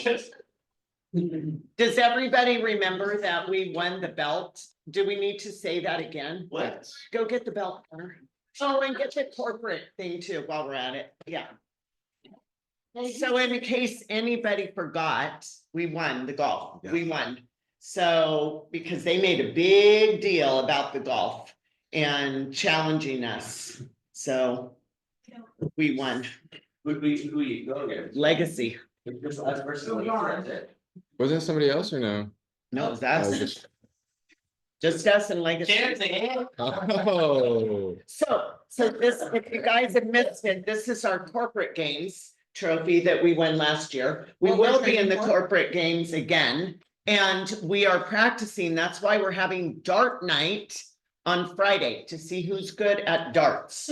Does everybody remember that we won the belt? Do we need to say that again? What? Go get the belt. Connor. Oh, and get the corporate thing too while we're at it. Yeah. So in case anybody forgot, we won the golf. Yeah. We won. So because they made a big deal about the golf and challenging us. So we won. Who you go against? Legacy. Wasn't somebody else or no? No, it was Oh, us. Just us and Legacy. Oh, So this, if you guys have missed it, this is our corporate games trophy that we won last year. We What we're will be in the training for? corporate games again. And we are practicing. That's why we're having dart night on Friday to see who's good at darts.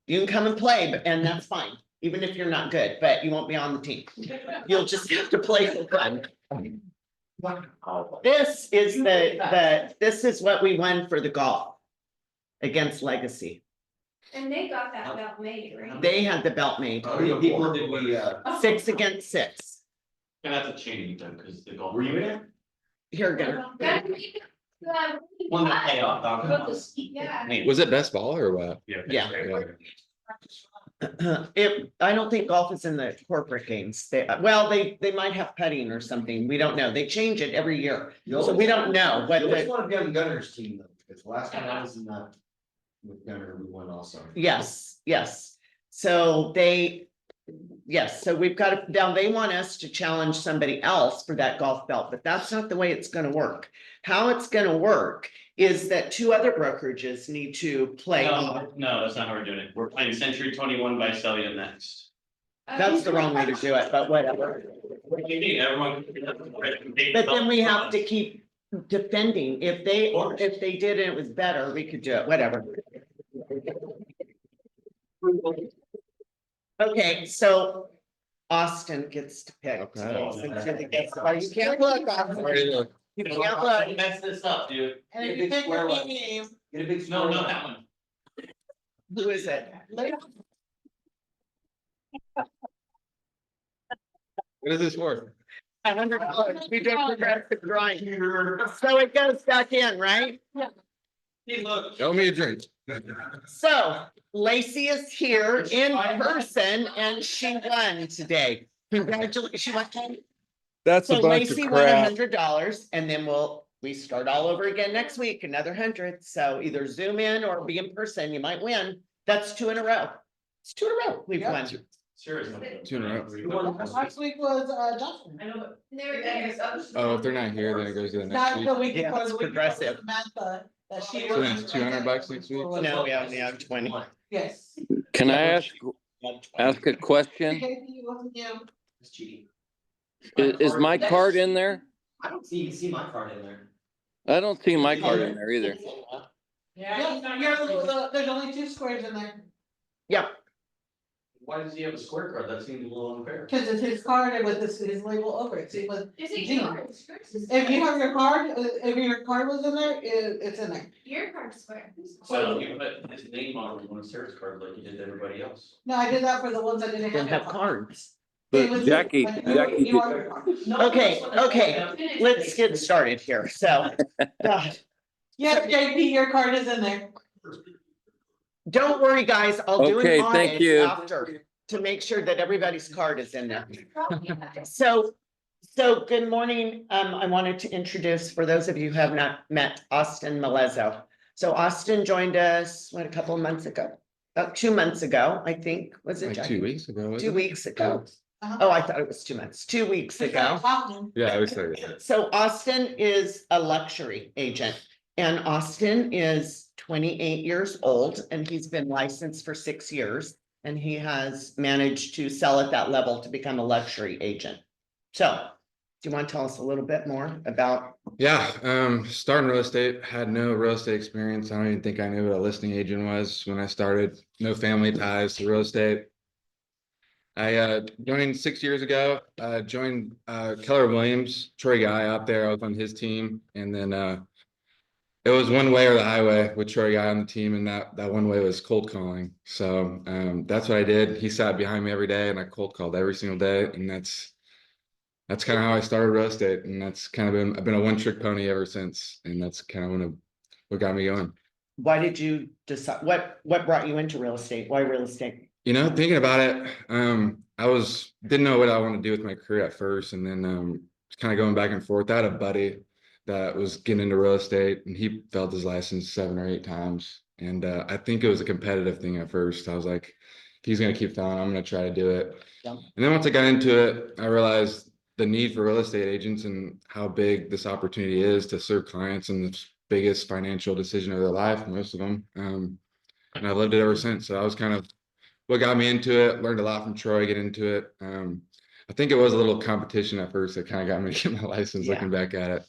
You can come and play, and that's fine, even if you're not good, but you won't be on the team. You'll just have to play for fun. This is this is what we won for the golf against Legacy. And they got that belt made, right? They had the belt made. How many people did we, 6 against 6. Gonna have to change them because the golf. were you in it? Here, go. One that pay off. Yeah. was it best ball or what? Yeah. Yeah. I don't think golf is in the corporate games. They might have putting or something. We don't know. They change it every year. So we don't know what You always the, want to be on Gunner's team though, because last time I was in that with Gunner, we won also. yes. So so we've got it down. They want us to challenge somebody else for that golf belt, but that's not the way it's gonna work. How it's gonna work is that 2 other brokerages need to play. No, that's not how we're doing it. We're playing Century 21 by Celia next. That's the wrong way to do it, but whatever. What do you mean? Everyone. But then we have to keep defending. If they did and it was better, we could do it, whatever. Okay, so Austin gets to pick. Okay. Since you're the guest. Oh, you can't look, Austin. You can't look. Don't mess this up, dude. And if you pick a big name, Get a big. No, score. not that one. Who is it? What is this for? $100. We don't progressive drawing. So it goes back in, right? Hey, look. Show me a drink. So Lacey is here in person and she won today. Congratulations. She won. That's So a bunch of Lacey won crap. $100 and then we start all over again next week, another 100. So either zoom in or be in person, you might win. That's 2 in a row. It's 2 in a row. We've Yep. won. Seriously. 2 in a row. last week was Justin. I know, but they're there. Oh, if they're not here, then it goes to the next Not week. the week Yeah, before, it's the week before progressive. Samantha, that she So was. then it's $200 next week? No, we only have 20. Yes. Can I ask a question? KP, wasn't you? It's cheating. Is my card in there? I don't see my card in there. I don't see my card in there either. Yeah, there's only 2 squares in there, Yep. Why does he have a square card? That seems a little unfair. cause it's his card and with his label over it, see, with, Is it Gino. yours? if you have your card, if your card was in there, it's in there. Your card's square. So you put his name on one of Sarah's card like you did to everybody else. No, I did that for the ones that didn't Don't have. have cards. It But was- Jackie, like, Jackie, you are your card. Okay. Let's get started here. So, God, Yes, JP, your card is in there. don't worry, guys. I'll do Okay, an thank audit you. after to make sure that everybody's card is in there. So good morning. I wanted to introduce, for those of you who have not met, Austin Molezzo. So Austin joined us, a couple of months ago? About 2 months ago, I think, was it? Like Jackie? 2 weeks ago. 2 wasn't it? weeks ago. Uh-huh. Oh, I thought it was 2 months, 2 weeks ago. Yeah, I was there. So Austin is a luxury agent and Austin is 28 years old and he's been licensed for 6 years. And he has managed to sell at that level to become a luxury agent. So do you want to tell us a little bit more about? Yeah, starting real estate, had no real estate experience. I don't even think I knew what a listing agent was when I started. No family ties to real estate. I joined 6 years ago, joined Keller Williams, Troy Guy out there. I was on his team. And then it was one way or the highway with Troy Guy on the team. And that one way was cold calling. So that's what I did. He sat behind me every day and I cold called every single day. And that's that's kind of how I started real estate, and that's kind of been, I've been a one-trick pony ever since, and that's kind of what got me going. Why did you decide, what brought you into real estate? Why real estate? You know, thinking about it, didn't know what I wanted to do with my career at first, and then kind of going back and forth. I had a buddy that was getting into real estate, and he failed his license 7 or 8 times, and I think it was a competitive thing at first. I was like, if he's gonna keep failing, I'm gonna try to do it. Yeah. And then once I got into it, I realized the need for real estate agents and how big this opportunity is to serve clients in the biggest financial decision of their life, most of them. And I've lived it ever since. So I was kind of what got me into it. Learned a lot from Troy, get into it. I think it was a little competition at first that kind of got me to get my license. Yeah. Looking back at it,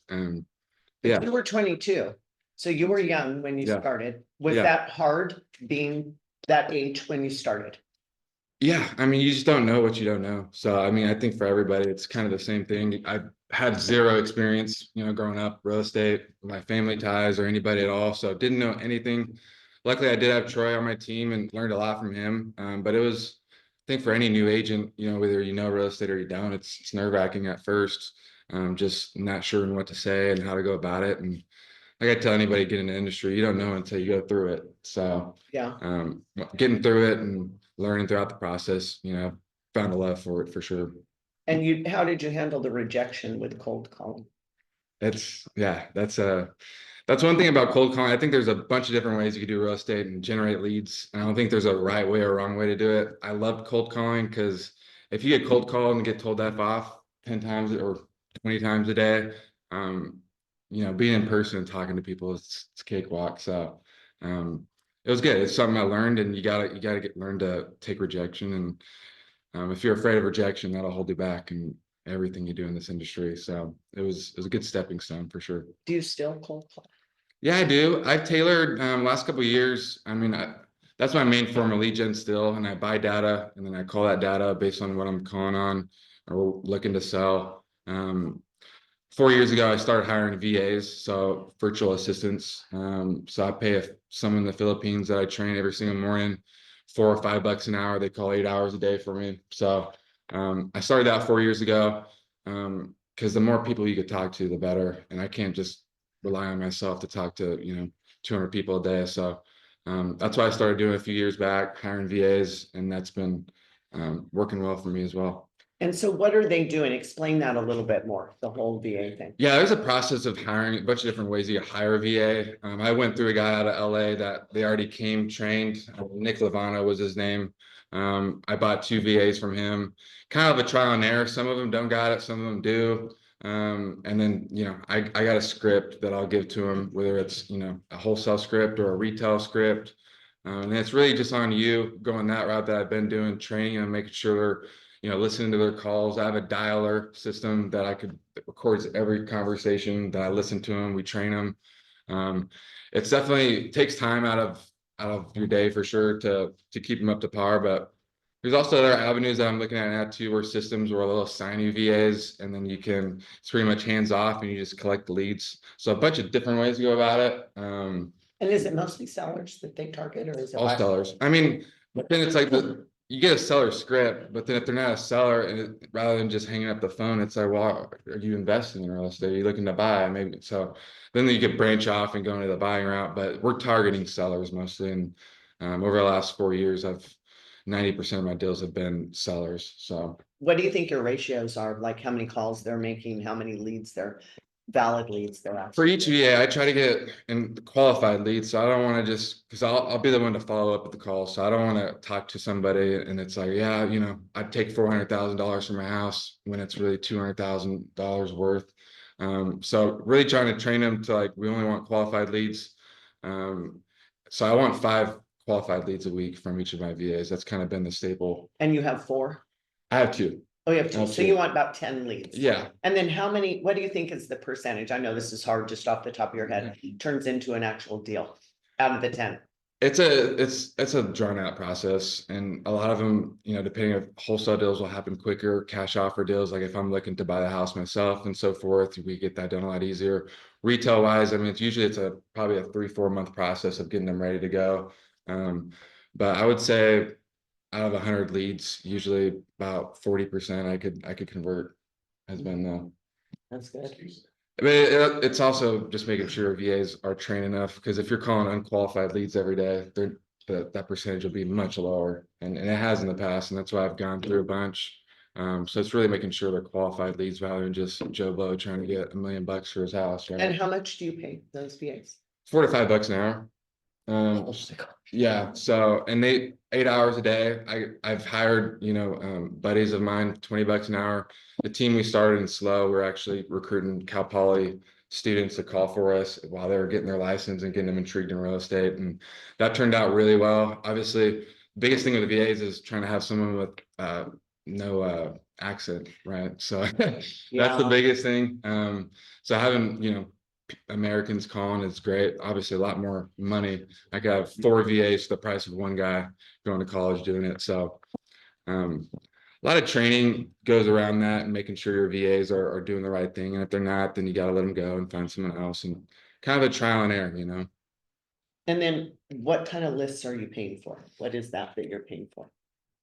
Yeah. You were 22, so you were young when you Yeah. started. Was Yeah. that hard being that age when you started? Yeah, I mean, you just don't know what you don't know. So, I mean, I think for everybody, it's kind of the same thing. I had zero experience, growing up, real estate, my family ties or anybody at all. So didn't know anything. Luckily, I did have Troy on my team and learned a lot from him. But it was, I think for any new agent, whether you know real estate or you don't, it's nerve-wracking at first. Just not sure what to say and how to go about it. And like I tell anybody getting in the industry, you don't know until you go through it. So Yeah. getting through it and learning throughout the process, found a love for it for sure. And how did you handle the rejection with cold calling? That's one thing about cold calling. I think there's a bunch of different ways you could do real estate and generate leads. I don't think there's a right way or wrong way to do it. I love cold calling because if you get cold called and get told F off 10 times or 20 times a day, being in person and talking to people it's cakewalk. So it was good. It's something I learned, and you gotta learn to take rejection. And if you're afraid of rejection, that'll hold you back in everything you do in this industry. So it was a good stepping stone for sure. Do you still cold call? Yeah, I do. I've tailored last couple of years. I mean, that's my main form of lead gen still, and I buy data and then I call that data based on what I'm calling on or looking to sell. 4 years ago, I started hiring VAs, so virtual assistants. So I pay someone in the Philippines that I train every single morning, $4 or $5 an hour. They call 8 hours a day for me. So I started that 4 years ago because the more people you could talk to, the better. And I can't just rely on myself to talk to 200 people a day. So that's why I started doing a few years back, hiring VAs, and that's been working well for me as well. And so what are they doing? Explain that a little bit more, the whole VA thing. Yeah, there's a process of hiring a bunch of different ways you hire a VA. I went through a guy out of LA that they already came trained. Nick Lavana was his name. I bought 2 VAs from him, kind of a trial and error. Some of them don't got it, some of them do. And then, I got a script that I'll give to them, whether it's, a wholesale script or a retail script. And it's really just on you going that route that I've been doing, training and making sure listening to their calls. I have a dialer system that records every conversation that I listen to them. We train them. It's definitely takes time out of your day for sure to keep them up to par. But there's also other avenues that I'm looking at now too, where systems where they'll assign you VAs and then it's pretty much hands off and you just collect the leads. So a bunch of different ways to go about it. And is it mostly sellers that they target, or is it All sellers? I mean, but then it's like you get a seller script, but then if they're not a seller, and rather than just hanging up the phone, it's like, well, are you investing in real estate? Are you looking to buy? Maybe so. Then you could branch off and go into the buying route. But we're targeting sellers mostly, and over the last 4 years, 90% of my deals have been sellers. So, what do you think your ratios are? Like how many calls they're making, how many leads valid leads they're for actually? each VA, I try to get in qualified leads. So I don't want to just because I'll be the one to follow up with the call. So I don't want to talk to somebody and it's like, yeah, I'd take $400,000 for my house when it's really $200,000 worth. So really trying to train them to we only want qualified leads. So I want 5 qualified leads a week from each of my VAs. That's kind of been the staple. And you have 4? I have 2. Oh, you have 2. So Okay. you want about 10 leads. Yeah. And then what do you think is the percentage? I know this is hard just off the top of your head, turns into an actual deal out of the 10. It's a drawn out process, and a lot of them, depending on wholesale deals will happen quicker, cash offer deals, like if I'm looking to buy the house myself and so forth, we get that done a lot easier. Retail wise, I mean, it's probably a 3-4 month process of getting them ready to go. But I would say out of 100 leads, usually about 40% I could convert. has been That's good. I mean, it's also just making sure VAs are trained enough, because if you're calling unqualified leads every day, that percentage will be much lower, and it has in the past, and that's why I've gone through a bunch. So it's really making sure they're qualified leads rather than just Joe Blow trying to get $1 million for his house, And right? how much do you pay those VAs? $4 to $5 an hour. Oh, Yeah, so, and they 8 hours a day. I've hired, buddies of mine, $20 an hour. The team we started in SLO, we're actually recruiting Cal Poly students to call for us while they were getting their license and getting them intrigued in real estate. And that turned out really well. Obviously, biggest thing with the VAs is trying to have someone with no accent, right? So that's the Yeah. biggest thing. So having, Americans calling is great. Obviously, a lot more money. I could have 4 VAs for the price of one guy going to college doing it. So a lot of training goes around that and making sure your VAs are doing the right thing. And if they're not, then you got to let them go and find someone else, and kind of a trial and error. And then what kind of lists are you paying for? What is that you're paying for?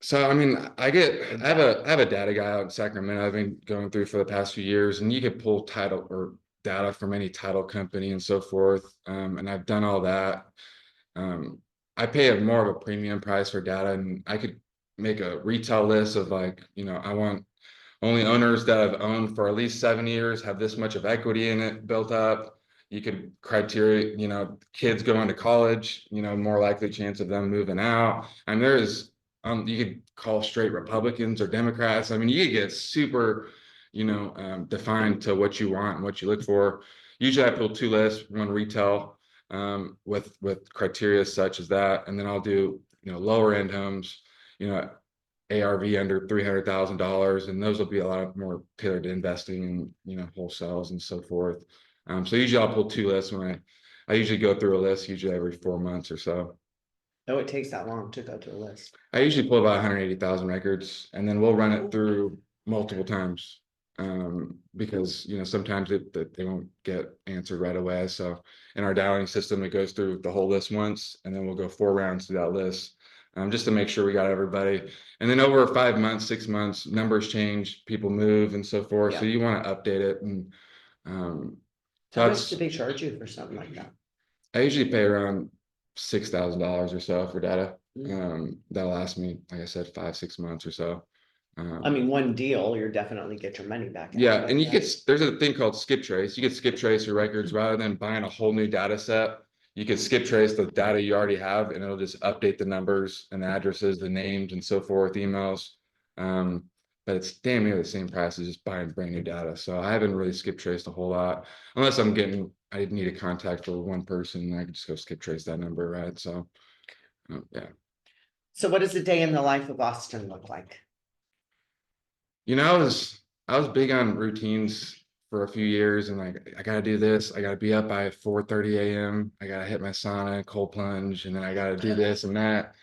So, I mean, I have a data guy out in Sacramento I've been going through for the past few years, and you can pull title or data from any title company and so forth. And I've done all that. I pay more of a premium price for data, and I could make a retail list of like, I want only owners that have owned for at least 7 years have this much of equity in it built up. You could criteria, kids going to college, more likely chance of them moving out. And you could call straight Republicans or Democrats. I mean, you could get super, defined to what you want and what you look for. Usually I pull 2 lists, one retail, with criteria such as that. And then I'll do, lower end homes, ARV under $300,000, and those will be a lot more tailored to investing in, wholesales and so forth. So usually I'll pull 2 lists when I usually go through a list usually every 4 months or so. Oh, it takes that long to go to a list. I usually pull about 180,000 records, and then we'll run it through multiple times. Because sometimes they won't get answered right away. So in our dialing system, it goes through the whole list once, and then we'll go 4 rounds through that list. Just to make sure we got everybody. And then over 5 months, 6 months, numbers change, people move and so forth. So Yeah. you want to update it. And so How much do they charge you for something like that? I usually pay around $6,000 or so for data. That'll last me, like I said, 5, 6 months or so. I mean, one deal, you're definitely get your money back. Yeah, and there's a thing called skip trace. You could skip trace your records rather than buying a whole new data set. You could skip trace the data you already have, and it'll just update the numbers and the addresses, the names and so forth, emails. But it's damn near the same price as just buying brand new data. So I haven't really skip traced a whole lot, unless I need a contact for one person, I can just go skip trace that number, right? So, yeah. So what does a day in the life of Austin look like? I was big on routines for a few years, and I gotta do this. I gotta be up by 4:30 a.m. I gotta hit my sauna, cold plunge, and then I gotta do this and that.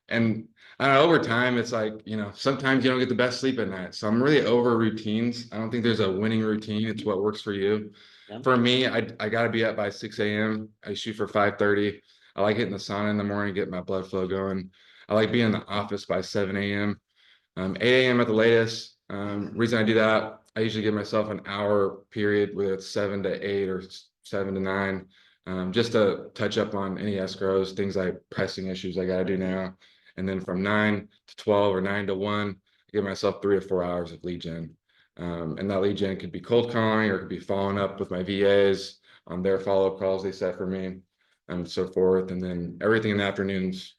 And I don't know, over time, it's like, sometimes you don't get the best sleep at night. So I'm really over routines. I don't think there's a winning routine. It's what works for you. Yeah. For me, I gotta be up by 6 a.m. I shoot for 5:30. I like hitting the sauna in the morning, get my blood flow going. I like being in the office by 7 a.m. 8 a.m. at the latest. Reason I do that, I usually give myself an hour period, whether it's 7 to 8 or 7 to 9, just to touch up on any escrows, things like pressing issues I got to do now. And then from 9 to 12 or 9 to 1, I give myself 3 or 4 hours of lead gen. And that lead gen could be cold calling, or it could be following up with my VAs on their follow-up calls they set for me, and so forth. And then everything in the afternoons,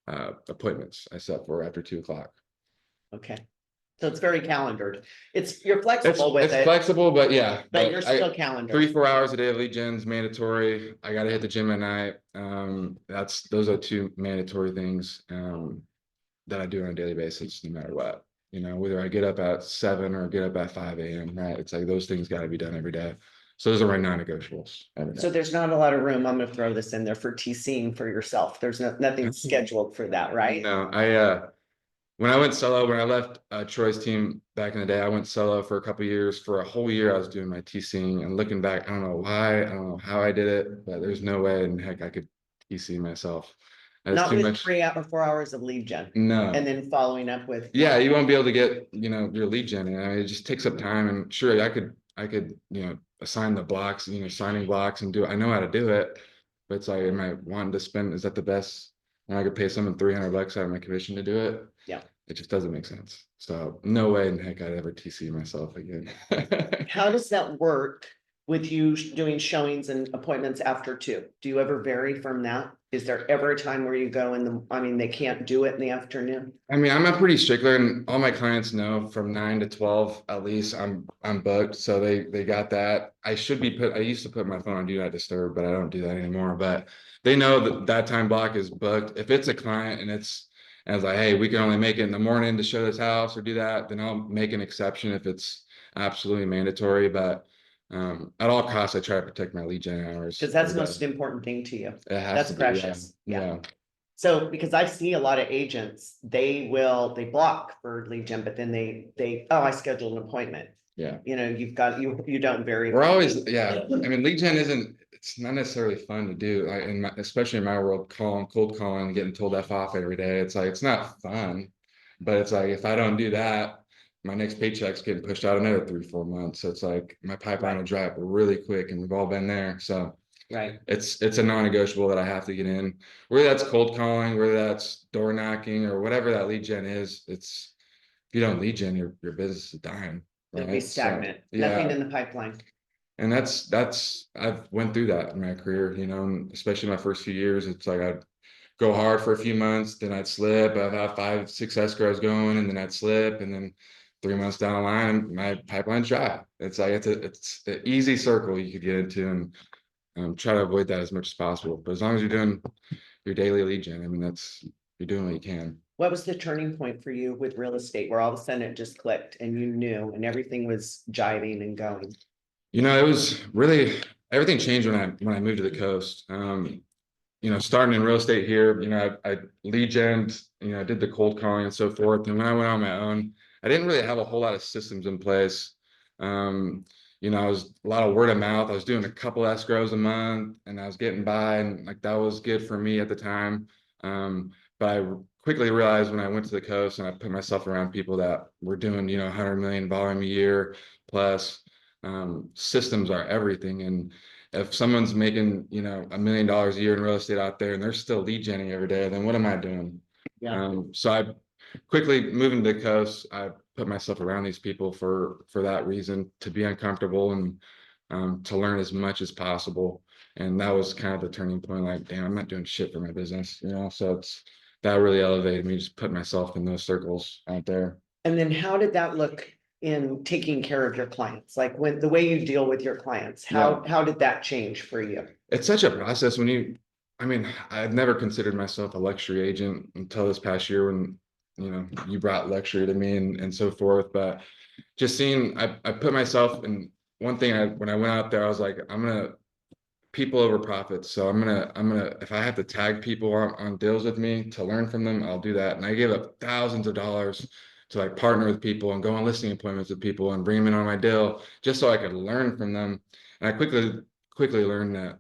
appointments I set for after 2 o'clock. Okay. So it's very calendared. You're flexible with It's it, flexible, but yeah. but you're I- still calendared. 3-4 hours a day of lead gen's mandatory. I gotta hit the gym at night. Those are 2 mandatory things that I do on a daily basis, no matter what. Whether I get up at 7 or get up at 5 a.m., right? It's like those things gotta be done every day. So those are my non-negotiables every day. So there's not a lot of room. I'm gonna throw this in there for TCing for yourself. There's nothing scheduled for that, right? No, when I went solo, when I left Troy's team back in the day, I went solo for a couple of years. For a whole year, I was doing my TCing, and looking back, I don't know why, I don't know how I did it, but there's no way in heck I could TC myself. That's Not too with much. 4 hours of lead gen No. and then following up with. Yeah, you won't be able to get, your lead gen. It just takes up time, and sure, I could, assign the blocks, signing blocks and do it. I know how to do it. But it's like, am I wanting to spend, is that the best? When I could pay someone $300 out of my commission to do it? Yeah. It just doesn't make sense. So no way in heck I'd ever TC myself again. How does that work with you doing showings and appointments after 2? Do you ever vary from that? Is there ever a time where you go they can't do it in the afternoon? I mean, I'm a pretty stickler, and all my clients know from 9 to 12 at least I'm booked. So they got that. I used to put my phone on do not disturb, but I don't do that anymore. But they know that time block is booked. If it's a client and it's like, hey, we can only make it in the morning to show this house or do that, then I'll make an exception if it's absolutely mandatory. But at all costs, I try to protect my lead gen hours. Because that's the most important thing to you. It has That's to be, yeah. precious. Yeah. Yeah. So, because I see a lot of agents, they block for lead gen, but then I scheduled an appointment. Yeah. You don't vary. We're always, yeah, I mean, lead gen it's not necessarily fun to do, especially in my world, cold calling, and getting told F off every day. It's like, it's not fun, but it's like, if I don't do that, my next paycheck's getting pushed out another 3-4 months. So it's like, my pipeline will dry up really quick, and we've all been there. So Right. it's a non-negotiable that I have to get in, whether that's cold calling, whether that's door knocking, or whatever that lead gen is. If you don't lead gen, your business is dying. It'll be Right? So, stagnant, yeah. nothing in the pipeline. And I've went through that in my career, and especially my first few years. It's like I'd go hard for a few months, then I'd slip. I'd have 5, 6 escrows going, and then I'd slip, and then 3 months down the line, my pipeline's dry. It's like it's an easy circle you could get into, and try to avoid that as much as possible. But as long as you're doing your daily lead gen, I mean, you're doing what you can. What was the turning point for you with real estate where all of a sudden it just clicked and you knew and everything was jiving and going? It was really, everything changed when I moved to the coast. Starting in real estate here, I lead gen, I did the cold calling and so forth. And when I went on my own, I didn't really have a whole lot of systems in place. I was a lot of word of mouth. I was doing a couple escrows a month, and I was getting by, and like that was good for me at the time. But I quickly realized when I went to the coast and I put myself around people that were doing, 100 million volume a year plus, systems are everything. And if someone's making, $1 million a year in real estate out there and they're still lead genning every day, then what am I doing? Yeah. So I quickly moving to the coast, I put myself around these people for that reason, to be uncomfortable and to learn as much as possible. And that was kind of the turning point. Like, damn, I'm not doing shit for my business, so that really elevated me, just put myself in those circles out there. And then how did that look in taking care of your clients? Like the way you deal with your clients, how did that change for you? It's such a process I've never considered myself a luxury agent until this past year when, you brought luxury to me and so forth. But just seeing, I put myself in one thing. When I went out there, I was like, I'm gonna people over profits. So I'm gonna if I have to tag people on deals with me to learn from them, I'll do that. And I gave up thousands of dollars to like partner with people and go on listing appointments with people and bring them in on my deal just so I could learn from them. And I quickly learned that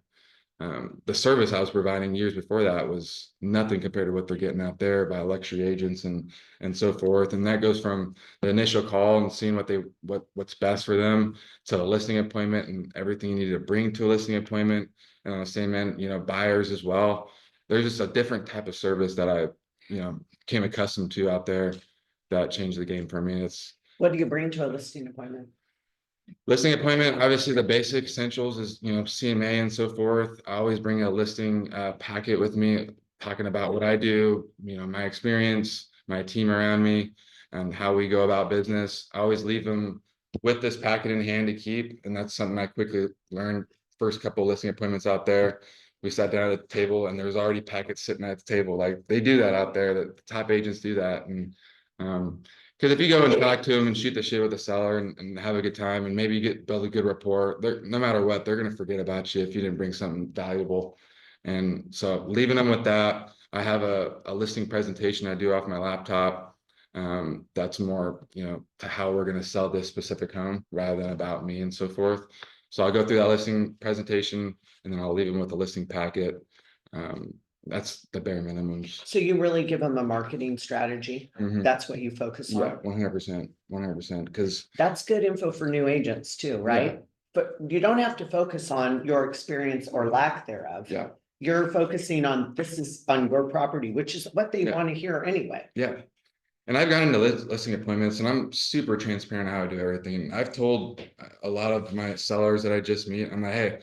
the service I was providing years before that was nothing compared to what they're getting out there by luxury agents and so forth. And that goes from the initial call and seeing what's best for them to the listing appointment and everything you need to bring to a listing appointment. And on the same end, buyers as well. There's just a different type of service that I, became accustomed to out there that changed the game for me. What do you bring to a listing appointment? Listing appointment, obviously the basic essentials is, CMA and so forth. I always bring a listing packet with me, talking about what I do, my experience, my team around me, and how we go about business. I always leave them with this packet in hand to keep. And that's something I quickly learned first couple of listing appointments out there. We sat down at the table and there's already packets sitting at the table. Like they do that out there, that the top agents do that. And because if you go and talk to them and shoot the shit with the seller and have a good time and maybe build a good rapport, no matter what, they're going to forget about you if you didn't bring something valuable. And so leaving them with that, I have a listing presentation I do off my laptop. That's more, to how we're going to sell this specific home rather than about me and so forth. So I'll go through that listing presentation and then I'll leave them with a listing packet. That's the bare minimums. So you really give them a marketing strategy? Mhm. That's what you focus Yeah, on? 100%, 100%, because That's good info for new agents too, right? But you don't have to focus on your experience or lack thereof. yeah, You're focusing on this is on your property, which is what they Yeah. want to hear anyway. yeah. And I've gotten into listing appointments and I'm super transparent how I do everything. I've told a lot of my sellers that I just meet, I'm like, hey,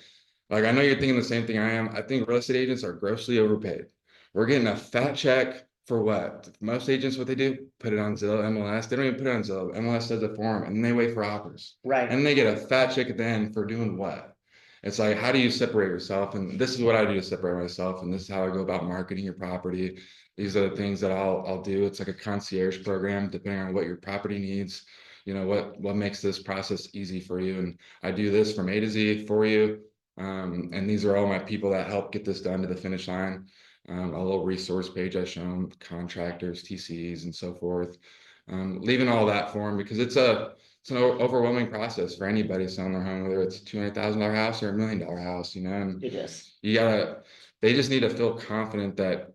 like, I know you're thinking the same thing I am. I think real estate agents are grossly overpaid. We're getting a fat check for what? Most agents, what they do, put it on Zillow, MLS. They don't even put it on Zillow. MLS does it for them, and then they wait for offers. Right. And they get a fat check at the end for doing what? It's like, how do you separate yourself? And this is what I do to separate myself. And this is how I go about marketing your property. These are the things that I'll do. It's like a concierge program, depending on what your property needs. You know, what makes this process easy for you. And I do this from A to Z for you. And these are all my people that help get this done to the finish line. A little resource page I show them, contractors, TCs, and so forth. Leaving all that for them because it's an overwhelming process for anybody selling their home, whether it's a $200,000 house or $1 million house, you know, and It is. they just need to feel confident that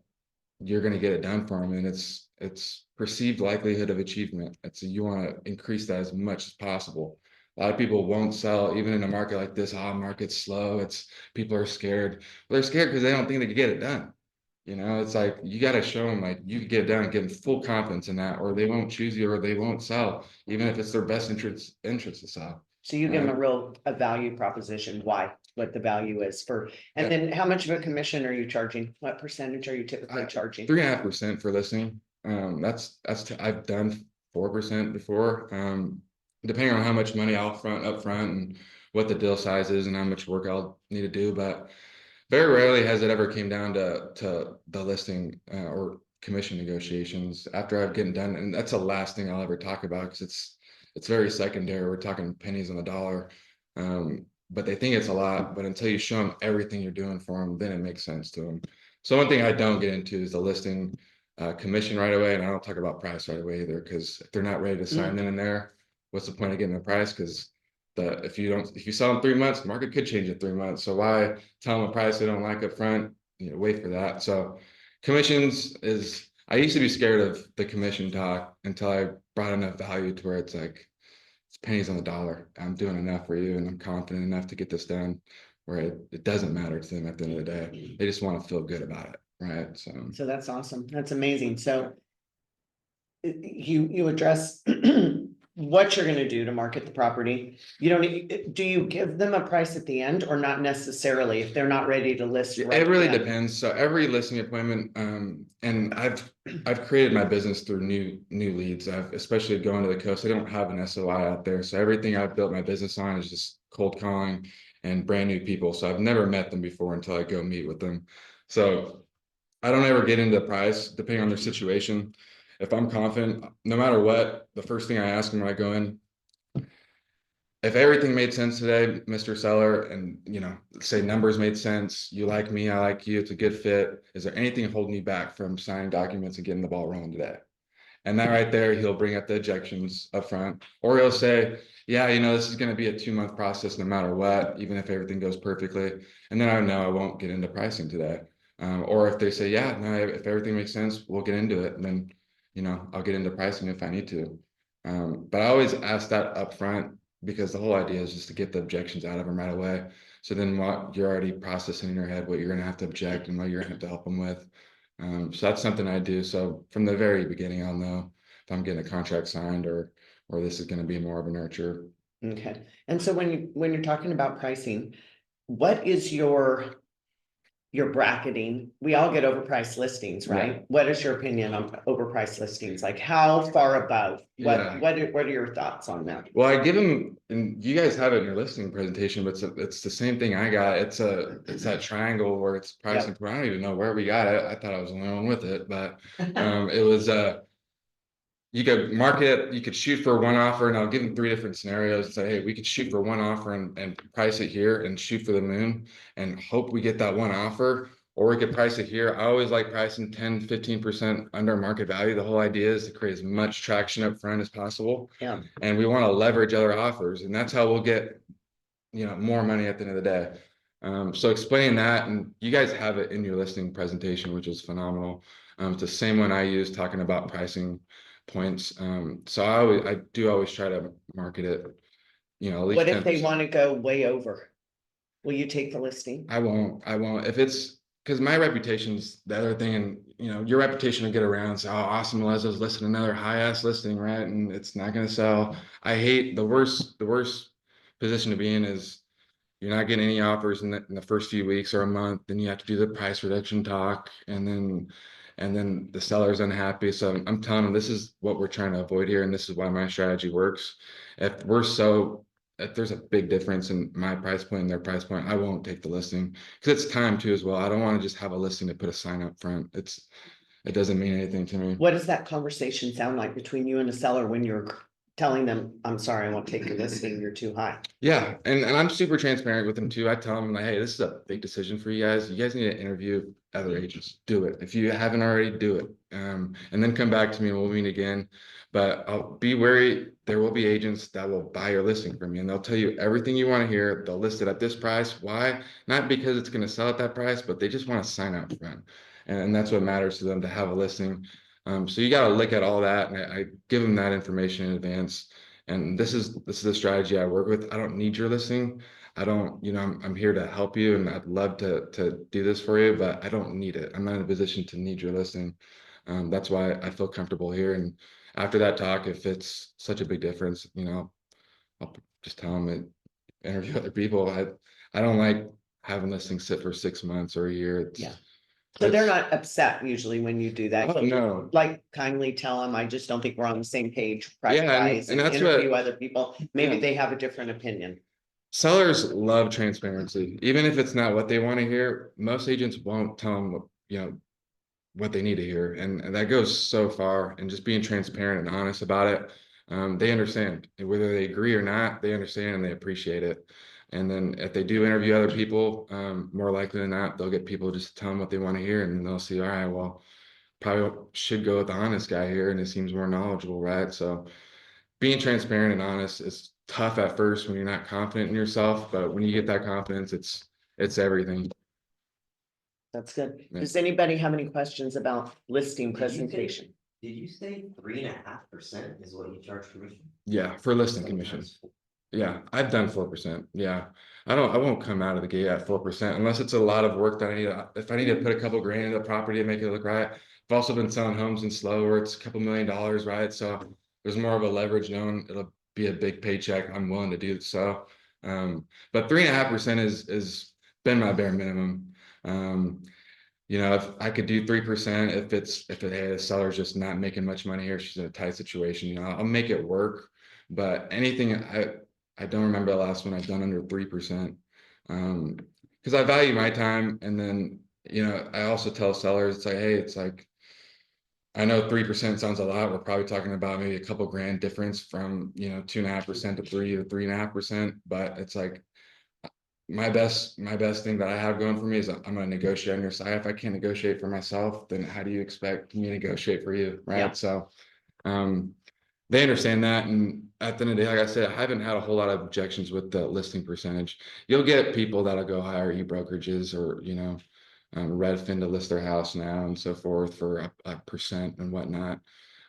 you're going to get it done for them. And it's perceived likelihood of achievement. You want to increase that as much as possible. A lot of people won't sell even in a market like this. Market's slow. People are scared. Well, they're scared because they don't think they can get it done. You know, it's like you got to show them like you can get it done and give them full confidence in that, or they won't choose you, or they won't sell, even if it's their best interest to sell. So you give them a value proposition, why, what the value is for, and Yeah. then how much of a commission are you charging? What percentage are you typically charging? 3.5% for listening. I've done 4% before. Depending on how much money I'll up front and what the deal size is and how much work I'll need to do, but very rarely has it ever came down to the listing or commission negotiations after I've gotten done. And that's the last thing I'll ever talk about because it's very secondary. We're talking pennies on the dollar. But they think it's a lot, but until you show them everything you're doing for them, then it makes sense to them. So one thing I don't get into is the listing commission right away. And I don't talk about price right away either, because if they're not ready to sign in there, what's the point of getting the price? Because if you sell in 3 months, the market could change in 3 months. So why tell them a price they don't like up front? You know, wait for that. So commissions I used to be scared of the commission talk until I brought enough value to where it's like, it's pennies on the dollar. I'm doing enough for you and I'm confident enough to get this done where it doesn't matter to them at the end of the day. They just want to feel good about it. Right. So that's awesome. That's amazing. So you address what you're gonna do to market the property. You don't, do you give them a price at the end or not necessarily if they're not ready to list? right It really then? depends. So every listing appointment, and I've created my business through new leads. Especially going to the coast, I don't have an SOI out there. So everything I've built my business on is just cold calling and brand new people. So I've never met them before until I go meet with them. So I don't ever get into the price depending on their situation. If I'm confident, no matter what, the first thing I ask them when I go in, if everything made sense today, Mr. Seller, and say numbers made sense, you like me, I like you, it's a good fit. Is there anything holding you back from signing documents and getting the ball rolling today? And that right there, he'll bring up the objections up front, or he'll say, yeah, this is going to be a 2-month process no matter what, even if everything goes perfectly. And then I know I won't get into pricing today. Or if they say, yeah, no, if everything makes sense, we'll get into it. And then, I'll get into pricing if I need to. But I always ask that up front because the whole idea is just to get the objections out of them right away. So then what you're already processing in your head, what you're going to have to object and what you're going to have to help them with. So that's something I do. So from the very beginning, I'll know if I'm getting a contract signed or this is going to be more of a nurture. Okay. And so when you're talking about pricing, what is your bracketing? We all get overpriced listings, right? Yeah. What is your opinion on overpriced listings? Like how far above? Yeah. What are your thoughts on that? Well, I give them, and you guys have it in your listing presentation, but it's the same thing I got. It's that triangle where it's pricing. I don't even know where we got it. I thought I was the only one with it, but it was you could market it, you could shoot for one offer, and I'll give them 3 different scenarios and say, hey, we could shoot for one offer and price it here and shoot for the moon and hope we get that one offer, or we could price it here. I always like pricing 10-15% under market value. The whole idea is to create as much traction up front as possible. Yeah. And we want to leverage other offers, and that's how we'll get more money at the end of the day. So explaining that, and you guys have it in your listing presentation, which is phenomenal. It's the same one I use talking about pricing points. So I do always try to market it, you know, at least What if they 10%. want to go way over? Will you take the listing? I won't. If it's, because my reputation's the other thing, and you know, your reputation will get around. So, oh, awesome, Molezzo's listing another high ass listing, right? And it's not gonna sell. I hate the worst position to be in is you're not getting any offers in the first few weeks or a month. Then you have to do the price reduction talk, and then the seller's unhappy. So I'm telling them this is what we're trying to avoid here, and this is why my strategy works. If we're so if there's a big difference in my price point and their price point, I won't take the listing because it's time too as well. I don't want to just have a listing to put a sign up front. It doesn't mean anything to me. What does that conversation sound like between you and the seller when you're telling them, I'm sorry, I won't take your listing, you're too high? Yeah, and I'm super transparent with them too. I tell them like, hey, this is a big decision for you guys. You guys need to interview other agents. Do it. If you haven't already, do it. And then come back to me and we'll meet again. But I'll be wary, there will be agents that will buy your listing from you and they'll tell you everything you want to hear. They'll list it at this price. Why? Not because it's going to sell at that price, but they just want to sign up front. And that's what matters to them, to have a listing. So you got to look at all that, and I give them that information in advance. And this is the strategy I work with. I don't need your listing. I don't, you know, I'm here to help you, and I'd love to do this for you, but I don't need it. I'm not in a position to need your listing. That's why I feel comfortable here. And after that talk, if it's such a big difference, you know, I'll just tell them it, interview other people. I don't like having listings sit for 6 months or a year. Yeah. So they're it's- not upset usually when you do that. Oh, You, no. like, kindly tell them, I just don't think we're on the same page. Yeah, and price-wise, and that's interview what- other people. Maybe Yeah. they have a different opinion. Sellers love transparency, even if it's not what they want to hear. Most agents won't tell them what, you know, what they need to hear, and that goes so far. And just being transparent and honest about it, they understand. And whether they agree or not, they understand and they appreciate it. And then if they do interview other people, more likely than not, they'll get people just to tell them what they want to hear, and they'll see, all right, well, probably should go with the honest guy here, and he seems more knowledgeable, right? So being transparent and honest is tough at first when you're not confident in yourself, but when you get that confidence, it's everything. That's good. Yeah. Does anybody have any questions about listing Did you presentation? Did you say 3.5% is what you charge commission? Yeah, for listing commissions. Yeah, I've done 4%. Yeah. I won't come out of the gate at 4% unless it's a lot of work that if I need to put a couple grand into the property to make it look right. I've also been selling homes in slow where it's a couple $1 million, right? So there's more of a leverage known. It'll be a big paycheck. I'm willing to do so. But 3.5% is been my bare minimum. You know, if I could do 3%, if hey, the seller's just not making much money here, she's in a tight situation, you know, I'll make it work. But anything I don't remember the last one I've done under 3%. Because I value my time. And then, you know, I also tell sellers, it's like, hey, it's like, I know 3% sounds a lot. We're probably talking about maybe a couple grand difference from, you know, 2.5% to 3.5%. But it's like my best thing that I have going for me is I'm gonna negotiate on your side. If I can't negotiate for myself, then how do you expect me to negotiate for you? Right. Yeah. So they understand that. And at the end of the day, like I said, I haven't had a whole lot of objections with the listing percentage. You'll get people that'll go hire e-brokerages or, you know, Redfin to list their house now and so forth for a percent and whatnot.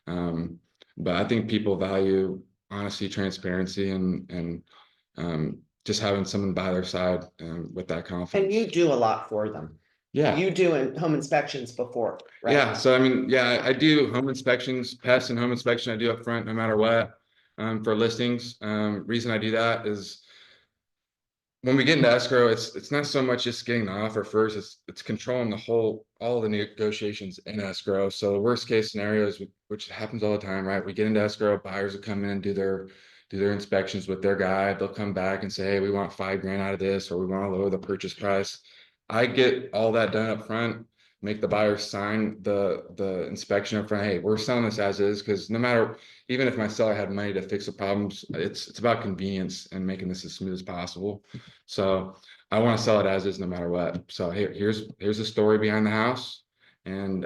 But I think people value honesty, transparency, and just having someone by their side with that confidence. And you do a lot for them. Yeah. You do in home inspections before, right? Yeah. So I mean, yeah, I do home inspections, pest and home inspection. I do up front no matter what for listings. Reason I do that is when we get into escrow, it's not so much just getting the offer first. It's controlling all the negotiations in escrow. So the worst case scenarios, which happens all the time, right? We get into escrow, buyers will come in and do their inspections with their guy. They'll come back and say, hey, we want $5 grand out of this, or we want to lower the purchase price. I get all that done up front, make the buyer sign the inspection up front. Hey, we're selling this as is, because no matter, even if my seller had money to fix the problems, it's about convenience and making this as smooth as possible. So I want to sell it as is no matter what. So here's the story behind the house, and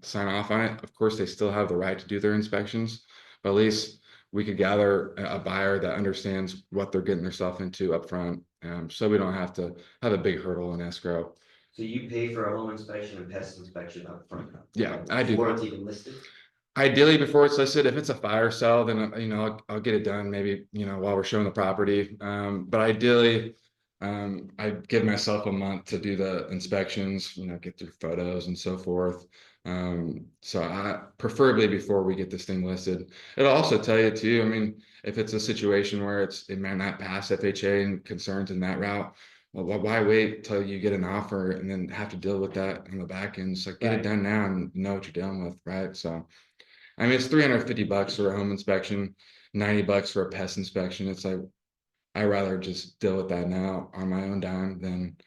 sign off on it. Of course, they still have the right to do their inspections, but at least we could gather a buyer that understands what they're getting themselves into up front. so we don't have to have a big hurdle in escrow. So you pay for a home inspection and pest inspection up front? Yeah, I do. Before it's even listed? Ideally, before it's listed, if it's a fire sale, then, I'll get it done maybe, while we're showing the property. But ideally, I give myself a month to do the inspections, get through photos and so forth. So I preferably before we get this thing listed. It'll also tell you too, I mean, if it's a situation where it might not pass FHA and concerns in that route, well, why wait till you get an offer and then have to deal with that on the back end? It's like, get it Right. done now and know what you're dealing with, right? So. I mean, it's $350 for a home inspection, $90 for a pest inspection. It's like, I'd rather just deal with that now on my own dime than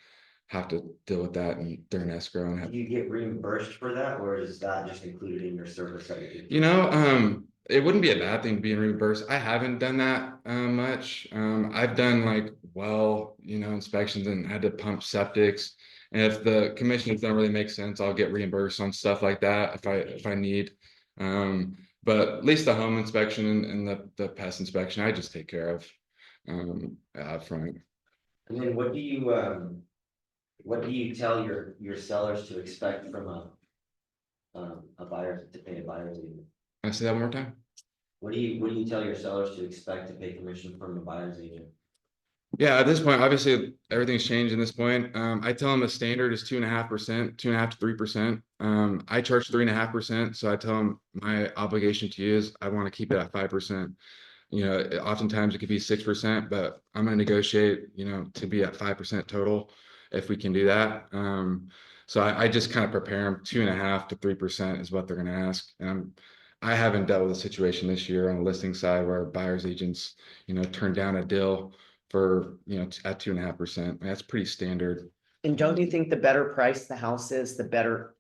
have to deal with that during escrow and have, Do you get reimbursed for that, or is that just included in your service that you do? it wouldn't be a bad thing being reimbursed. I haven't done that much. I've done like inspections and had to pump septics. And if the commissions don't really make sense, I'll get reimbursed on stuff like that if I need. But at least the home inspection and the pest inspection, I just take care of front. And then what do you tell your sellers to expect from a buyer, to pay a buyer's agent? Can I say that one more time? What do you tell your sellers to expect to pay commission from a buyer's agent? Yeah, at this point, obviously everything's changed in this point. I tell them the standard is 2.5%, 2.5 to 3%. I charge 3.5%. So I tell them my obligation to you is I want to keep it at 5%. Oftentimes it could be 6%, but I'm going to negotiate, to be at 5% total if we can do that. So I just kind of prepare them 2.5 to 3% is what they're going to ask. And I haven't dealt with a situation this year on the listing side where buyer's agents, turn down a deal for, at 2.5%. That's pretty standard. And don't you think the better price the house is, the better,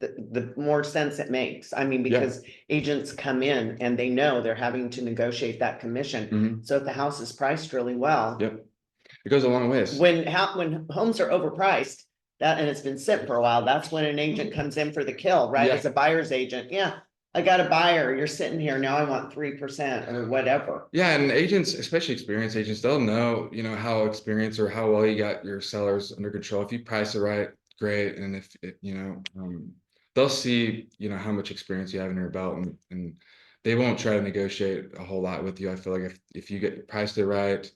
the more sense it makes? I mean, because agents come in and they know they're having to negotiate that commission. Mhm. So if the house is priced really well. Yep. It goes a long ways. When homes are overpriced, and it's been sitting for a while, that's when an agent comes in for the kill, right? Yeah. As a buyer's agent. Yeah, I got a buyer, you're sitting here, now I want 3% or whatever. Yeah, and agents, especially experienced agents, they'll know, how experienced or how well you got your sellers under control. If you price it right, great. And if they'll see, how much experience you have in your belt, and they won't try to negotiate a whole lot with you. I feel like if you get priced it right,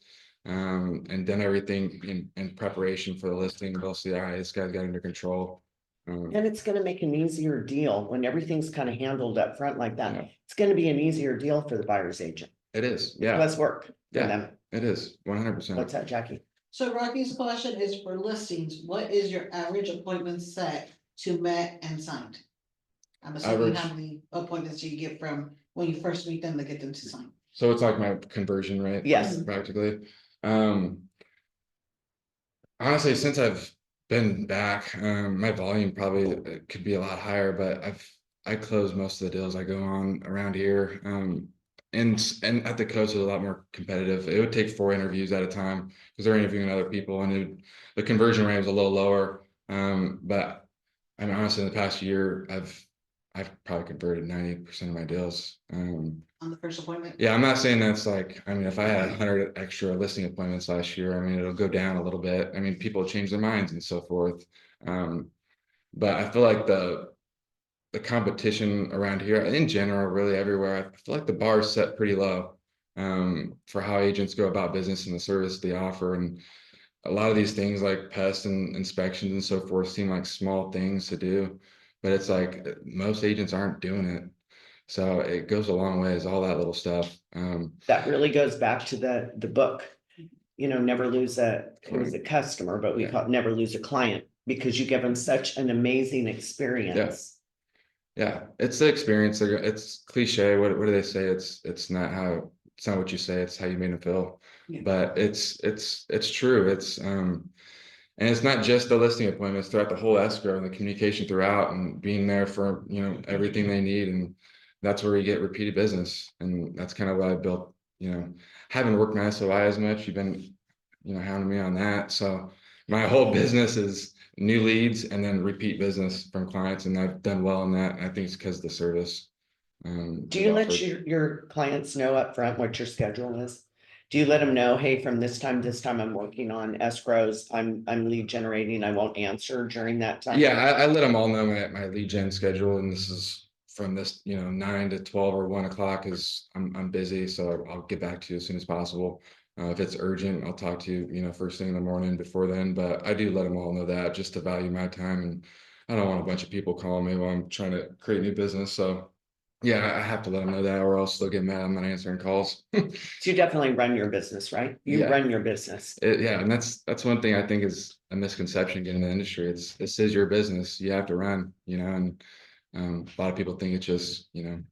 and done everything in preparation for the listing, they'll see, all right, this guy's got under control. And it's gonna make an easier deal when everything's kind of handled up front like that. Yeah. It's gonna be an easier deal for the buyer's agent. It is, yeah, Less work for Yeah. them. it is 100%. What's that, Jackie? So Rocky's question is for listings, what is your average appointment set to met and signed? I'm assuming how Average. many appointments you get from when you first meet them to get them to sign. So it's like my conversion rate. Yes. Practically. Honestly, since I've been back, my volume probably could be a lot higher, but I close most of the deals I go on around here. And at the coast is a lot more competitive. It would take 4 interviews at a time because they're interviewing other people, and the conversion rate is a little lower. But I mean, honestly, in the past year, I've probably converted 90% of my deals. On the first appointment? Yeah, I'm not saying that's like, I mean, if I had 100 extra listing appointments last year, I mean, it'll go down a little bit. I mean, people change their minds and so forth. But I feel like the competition around here, in general, really everywhere, I feel like the bar is set pretty low for how agents go about business and the service they offer. And a lot of these things like pests and inspections and so forth seem like small things to do, but it's like most agents aren't doing it. So it goes a long ways, all that little stuff. That really goes back to the book. Never lose a customer, but we Yeah. call it never lose a client, because you give them such an amazing experience. Yeah, it's the experience. It's cliche. What do they say? It's not what you say. It's how you made them feel. Yeah. But it's true. And it's not just the listing appointments, throughout the whole escrow and the communication throughout, and being there for everything they need. And that's where we get repeated business. And that's kind of what I built. Haven't worked my SOI as much. You've been hounding me on that. So my whole business is new leads and then repeat business from clients, and I've done well in that. I think it's because of the service. Do you let your clients know up front what your schedule is? Do you let them know, hey, from this time, to this time, I'm working on escrows, I'm lead generating, I won't answer during that time? Yeah, I let them all know my lead gen schedule, and this is from this, 9 to 12 or 1 o'clock is I'm busy, so I'll get back to you as soon as possible. If it's urgent, I'll talk to you, first thing in the morning before then, but I do let them all know that just to value my time, and I don't want a bunch of people calling me while I'm trying to create new business. So yeah, I have to let them know that, or else they'll get mad I'm not answering calls. So you definitely run your business, right? You Yeah. run your business. Yeah, and that's one thing I think is a misconception getting in the industry. This is your business. You have to run, and a lot of people think it's just, you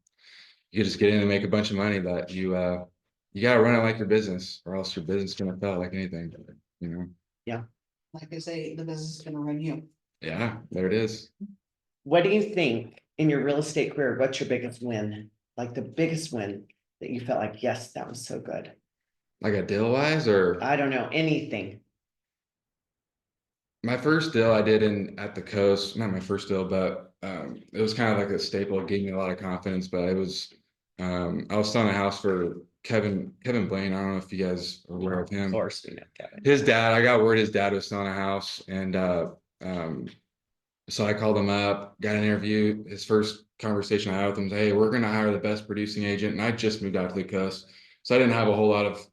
just get in and make a bunch of money, but you gotta run it like your business, or else your business is gonna fail like anything, Like I say, the business is gonna run you. Yeah, there it is. What do you think in your real estate career, what's your biggest win? Like the biggest win that you felt like, yes, that was so good. Like a deal wise, or I don't know, anything. my first deal I did at the coast, not my first deal, but it was kind of like a staple. It gave me a lot of confidence, but it was I was selling a house for Kevin Blaine. I don't know if you guys are aware of Of him. course, we know Kevin. His dad, I got word his dad was selling a house, and um so I called him up, got an interview. His first conversation I had with him was, hey, we're gonna hire the best producing agent. And I just moved out to the coast. So I didn't have a whole lot of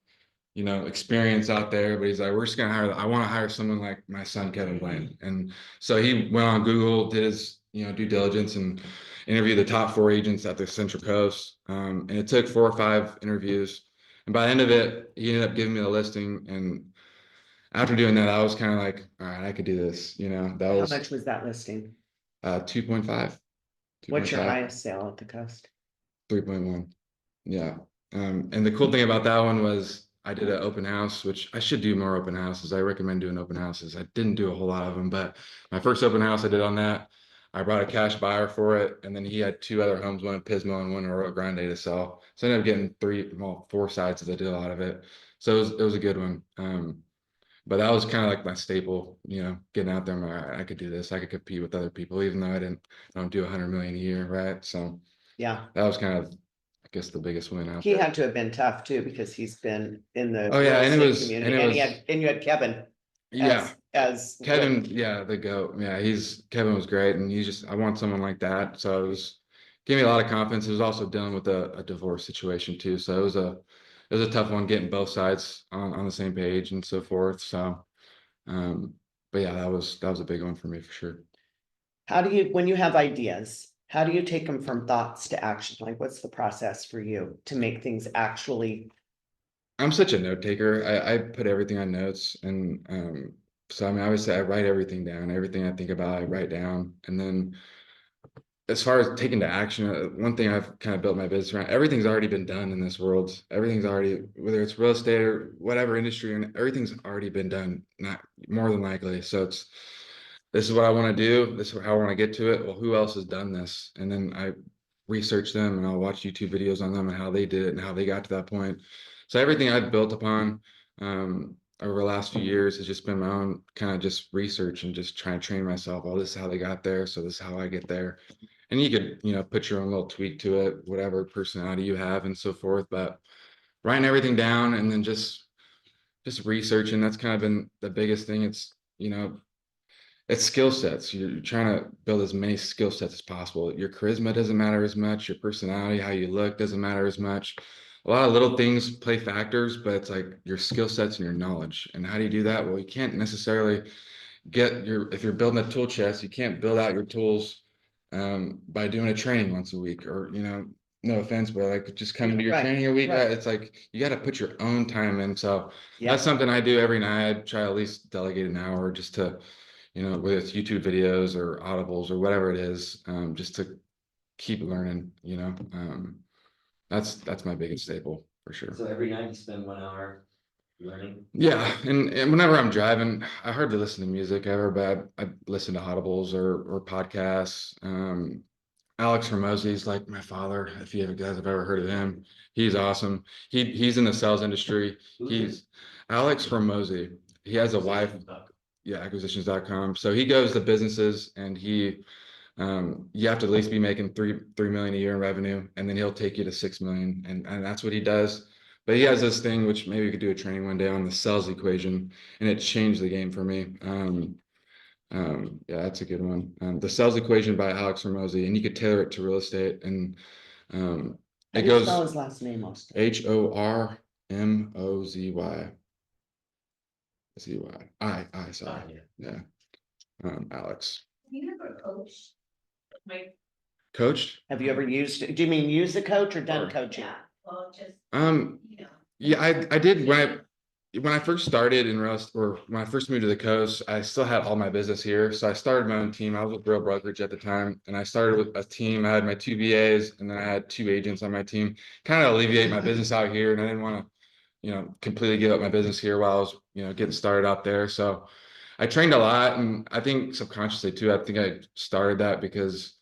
experience out there, but he's like, we're just gonna I want to hire someone like my son, Kevin Blaine. And so he went on Google, did his, due diligence and interviewed the top 4 agents at the Central Coast. And it took 4 or 5 interviews. And by the end of it, he ended up giving me the listing. And after doing that, I was kind of like, all right, I could do this. That How was much was that listing? 2.5. What's your 2.5. highest sale at the coast? 3.1. Yeah. And the cool thing about that one was I did an open house, which I should do more open houses. I recommend doing open houses. I didn't do a whole lot of them, but my first open house I did on that, I brought a cash buyer for it. And then he had 2 other homes, one in Pismo and one in Rio Grande to sell. So I ended up getting 4 sides of the deal out of it. So it was a good one. But that was kind of like my staple, getting out there. I'm like, I could do this. I could compete with other people, even though I don't do 100 million a year. Right. So Yeah, that was kind of, I guess, the biggest win out he there. had to have been tough too, because he's been in the Oh, yeah, real and it estate was- community, and it and was- and you had Kevin. Yeah, As Kevin, yeah, the GOAT. Yeah, Kevin was great, and I want someone like that. So gave me a lot of confidence. It was also dealing with a divorce situation too. So it was a tough one getting both sides on the same page and so forth. So, but yeah, that was a big one for me for sure. How do you, when you have ideas, how do you take them from thoughts to action? Like, what's the process for you to make things actually? I'm such a note taker. I put everything on notes, and so I mean, obviously, I write everything down. Everything I think about, I write down, and then as far as taking to action, one thing I've kind of built my business around, everything's already been done in this world. Everything's already, whether it's real estate or whatever industry, and everything's already been done, not more than likely. So this is what I want to do. This is how I want to get to it. Well, who else has done this? And then I research them, and I'll watch YouTube videos on them and how they did it and how they got to that point. So everything I've built upon over the last few years has just been my own kind of just research and just trying to train myself. Oh, this is how they got there. So this is how I get there. And you could, put your own little tweak to it, whatever personality you have and so forth. But writing everything down and then just researching, that's kind of been the biggest thing. It's skill sets. You're trying to build as many skill sets as possible. Your charisma doesn't matter as much. Your personality, how you look, doesn't matter as much. A lot of little things play factors, but it's like your skill sets and your knowledge. And how do you do that? Well, you can't necessarily if you're building a tool chest, you can't build out your tools by doing a training once a week, or no offense, but like just coming to your Right, training a week. right. It's like you got to put your own time in. So Yeah, that's something I do every night. I try at least delegate an hour just to, whether it's YouTube videos or audibles or whatever it is, just to keep learning. That's my biggest staple for sure. So every night you spend 1 hour learning? Yeah, and whenever I'm driving, I hardly listen to music ever, but I listen to audibles or podcasts. Alex Hormozy is like my father. If you guys have ever heard of him, he's awesome. He's in the sales industry. He's Alex Hormozy. He has a wife. Yeah, acquisitions.com. So he goes to businesses, and you have to at least be making 3 million a year in revenue, and then he'll take you to 6 million, and that's what he does. But he has this thing, which maybe we could do a training one day on the sales equation, and it changed the game for me. Yeah, that's a good one. The sales equation by Alex Hormozy, and you could tailor it to real estate. And How it do you spell goes his last name, Austin? Hormozy. Sorry. Yeah. Alex. You never coached? Like, Coached? Have you ever used, do you mean use a coach or done coaching? yeah, well, just, you know. Yeah, I did when I first started in Rust, or when I first moved to the coast, I still had all my business here. So I started my own team. I was with Real Brokerage at the time, and I started with a team. I had my 2 VAs, and then I had 2 agents on my team, kind of alleviate my business out here. And I didn't want to, completely give up my business here while I was, getting started out there. So I trained a lot, and I think subconsciously too, I think I started that because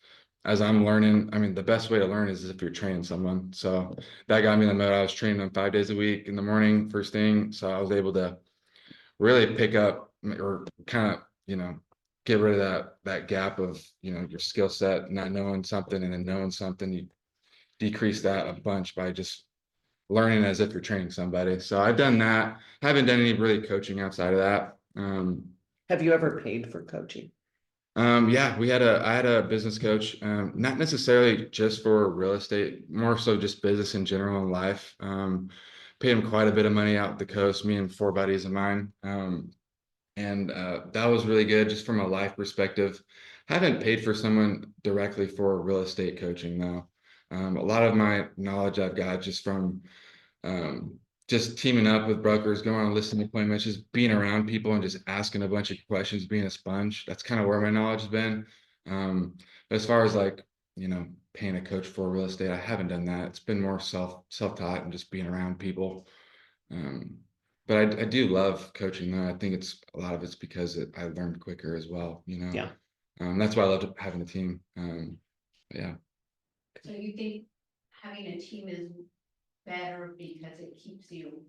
as I'm learning, I mean, the best way to learn is if you're training someone. So that got me in the mode. I was training them 5 days a week in the morning, first thing. So I was able to really pick up or kind of, get rid of that gap of, your skill set, not knowing something and then knowing something. You decrease that a bunch by just learning as if you're training somebody. So I've done that. Haven't done any really coaching outside of that. Have you ever paid for coaching? Yeah, I had a business coach, not necessarily just for real estate, more so just business in general in life. Paid him quite a bit of money out the coast, me and 4 buddies of mine. And that was really good just from a life perspective. Haven't paid for someone directly for real estate coaching though. A lot of my knowledge I've got just from just teaming up with brokers, going on listening appointments, just being around people and just asking a bunch of questions, being a sponge. That's kind of where my knowledge has been. But as far as like, paying a coach for real estate, I haven't done that. It's been more self-taught and just being around people. But I do love coaching though. I think a lot of it's because I learned quicker as well, Yeah. That's why I love having a team. Yeah. So you think having a team is better because it keeps you?